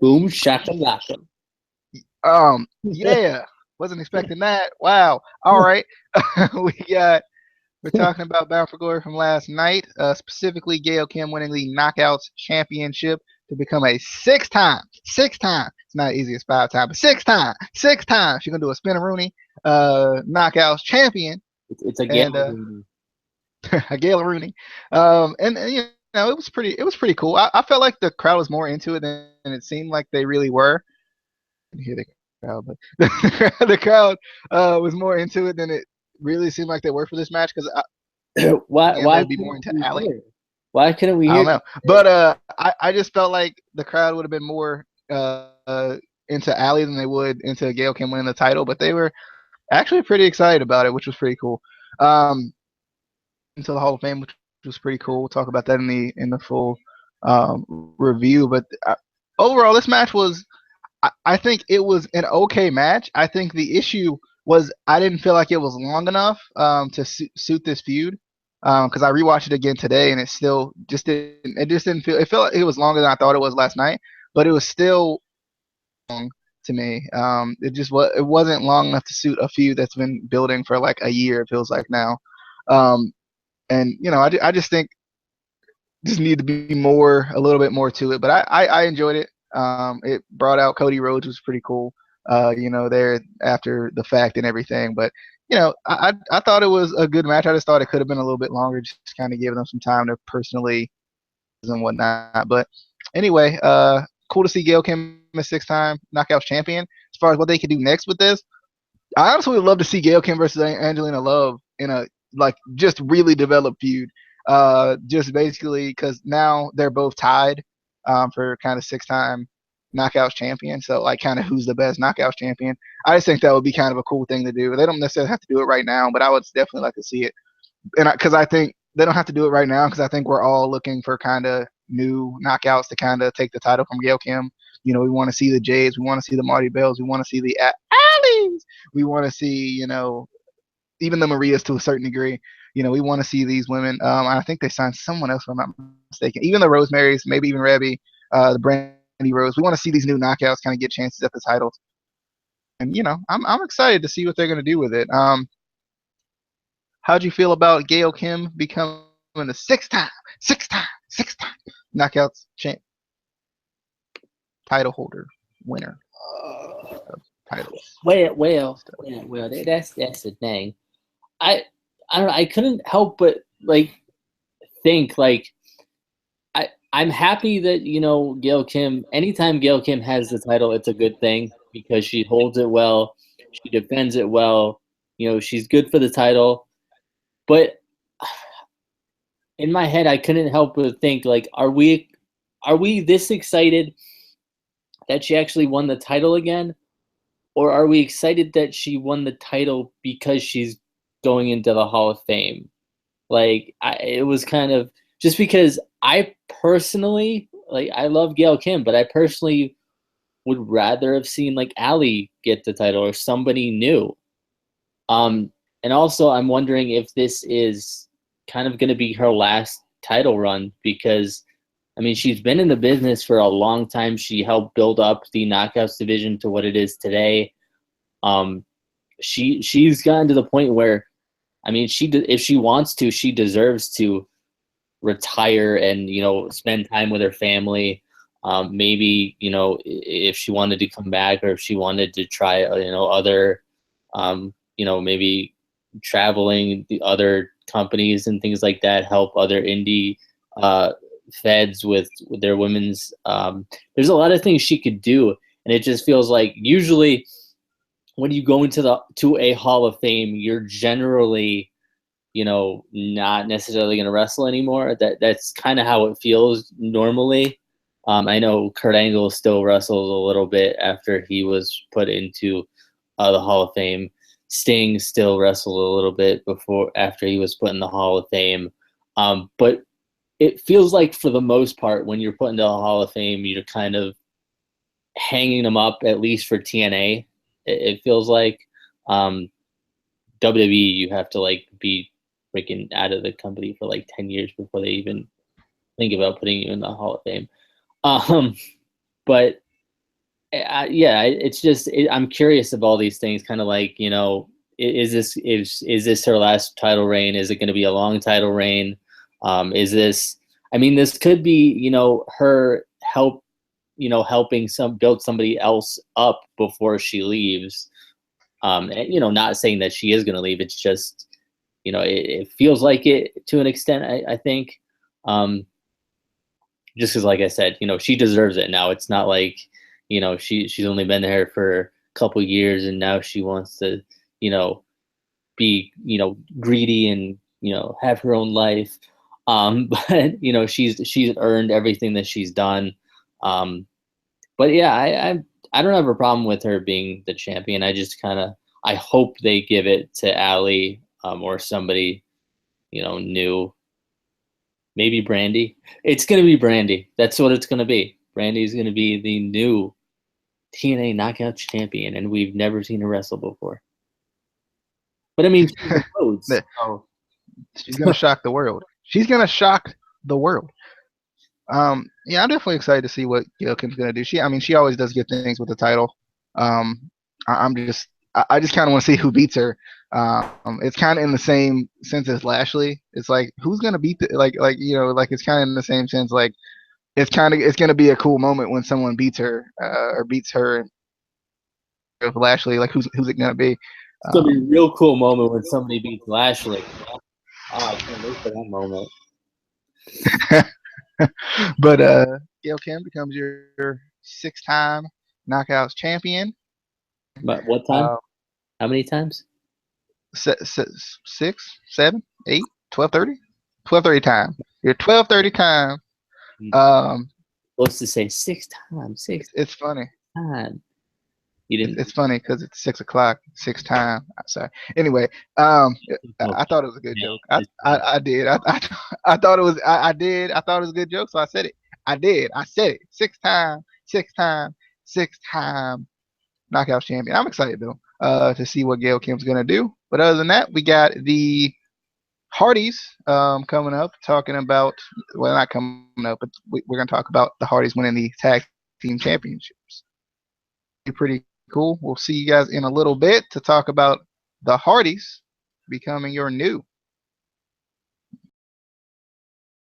Boom shakalaka. Yeah, wasn't expecting that. Wow. All right, we got. We're talking about Bound for Glory from last night, specifically Gail Kim winning the Knockouts Championship to become a six-time. It's not easy as 5 times, but six-time. She's gonna do a spinneroonie, Knockouts champion, It's a and gamble. Baby. a Gail Rooney. And it was pretty cool. I felt like the crowd was more into it than it seemed like they really were. I hear the crowd, but the crowd was more into it than it really seemed like they were for this match because why and why they'd be more couldn't into we Allie. hear? Why couldn't we I hear don't you know, but I just felt like the crowd would have been more into Allie than they would into Gail Kim winning the title, but they were actually pretty excited about it, which was pretty cool. Into the Hall of Fame, which was pretty cool. We'll talk about that in the full review. But overall, this match was I think it was an okay match. I think the issue was I didn't feel like it was long enough to suit this feud because I rewatched it again today and it still just didn't feel it felt like it was longer than I thought it was last night, but it was still to me. It wasn't long enough to suit a feud that's been building for like a year. It feels like now, um, and I just think just need to be a little bit more to it. But I enjoyed it. It brought out Cody Rhodes, was pretty cool. There after the fact and everything. But I thought it was a good match. I just thought it could have been a little bit longer, just kind of giving them some time to personally and whatnot. But anyway, cool to see Gail Kim a 6-time Knockouts champion. As far as what they could do next with this, I honestly would love to see Gail Kim versus Angelina Love in a like just really developed feud. Just basically because now they're both tied for kind of 6-time knockouts champion. So like kind of who's the best knockouts champion. I just think that would be kind of a cool thing to do. They don't necessarily have to do it right now, but I would definitely like to see it. And because I think they don't have to do it right now because I think we're all looking for kind of new knockouts to kind of take the title from Gail Kim. We want to see the Jades, we want to see the Marty Bells, we want to see the Alleys, we want to see even the Marias to a certain degree. We want to see these women. I think they signed someone else, if I'm not mistaken. Even the Rosemarys, maybe even Rebby, the Brandy Rose. We want to see these new knockouts kind of get chances at the titles. And I'm excited to see what they're going to do with it. How'd you feel about Gail Kim becoming the six-time knockouts champ, title holder, winner of titles? Well, that's the thing. I I don't know. I couldn't help but like think like I'm happy that Gail Kim. Anytime Gail Kim has the title, it's a good thing because she holds it well, she defends it well. She's good for the title. But in my head, I couldn't help but think like, are we this excited that she actually won the title again, or are we excited that she won the title because she's going into the Hall of Fame? Like, it was kind of just because I personally I love Gail Kim, but I personally would rather have seen like Allie get the title or somebody new. And also I'm wondering if this is kind of going to be her last title run because I mean she's been in the business for a long time. She helped build up the Knockouts division to what it is today. She's gotten to the point where I mean if she wants to, she deserves to retire and spend time with her family. Maybe if she wanted to come back or if she wanted to try other maybe traveling the other companies and things like that, help other indie feds with their women's there's a lot of things she could do, and it just feels like usually when you go to a Hall of Fame, you're generally not necessarily going to wrestle anymore. That's kind of how it feels normally. I know Kurt Angle still wrestles a little bit after he was put into the Hall of Fame. Sting still wrestled a little bit after he was put in the Hall of Fame. But it feels like for the most part, when you're put into the Hall of Fame, you're kind of hanging them up, at least for TNA. It feels like WWE, you have to be freaking out of the company for 10 years before they even think about putting you in the Hall of Fame. But Yeah, it's just I'm curious of all these things. Kind of like, is this her last title reign? Is it going to be a long title reign? Is this? I mean, this could be her helping build somebody else up before she leaves. And, not saying that she is going to leave. It's just it feels like it to an extent. I think. Just because, like I said, she deserves it now. It's not like, she's only been there for a couple years and now she wants to, be, greedy and, have her own life. But she's earned everything that she's done. But yeah, I don't have a problem with her being the champion. I just I hope they give it to Allie, or somebody, new. Maybe Brandy. It's gonna be Brandy. That's what it's gonna be. Brandy's gonna be the new TNA Knockout Champion, and we've never seen her wrestle before. But I mean, she's the Rhodes. So. She's gonna shock the world. She's gonna shock the world. Yeah, I'm definitely excited to see what Gail Kim's gonna do. She always does good things with the title. I just kind of want to see who beats her. It's kind of in the same sense as Lashley. It's like who's gonna beat like it's kind of in the same sense. Like it's gonna be a cool moment when someone beats her or beats her. With Lashley, like who's it gonna be? It's gonna be a real cool moment when somebody beats Lashley. Oh, I can't wait for that moment. But Gail Kim becomes your 6-time Knockouts champion. But what time? How many times? 6, 7, 8, 12:30? 12:30 time. Your 12:30 time. Supposed to say 6 times. It's funny. Time. You didn't. It's funny because it's 6 o'clock. 6 time. Sorry. Anyway, I thought it was a good joke. I did. I thought it was. I did. I thought it was a good joke, so I said it. I did. I said it. 6-time. 6-time. 6-time Knockouts champion. I'm excited though to see what Gail Kim's gonna do. But other than that, we got the Hardys coming up, talking about not coming up, but we're gonna talk about the Hardys winning the tag team championships. Pretty cool. We'll see you guys in a little bit to talk about the Hardys becoming your new